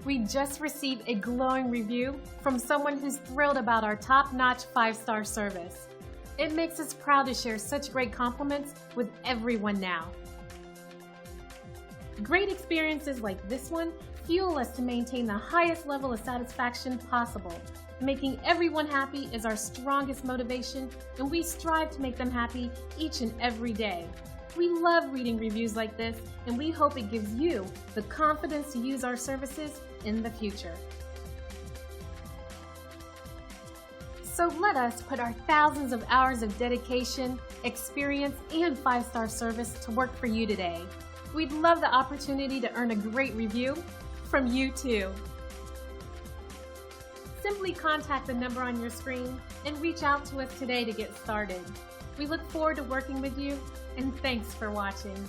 We just received a glowing review from someone who's thrilled about our top-notch 5-star service. It makes us proud to share such great compliments with everyone now. Great experiences like this one fuel us to maintain the highest level of satisfaction possible. Making everyone happy is our strongest motivation, and we strive to make them happy each and every day. We love reading reviews like this, and we hope it gives you the confidence to use our services in the future. So let us put our thousands of hours of dedication, experience, and 5-star service to work for you today. We'd love the opportunity to earn a great review from you too. Simply contact the number on your screen and reach out to us today to get started. We look forward to working with you, and thanks for watching.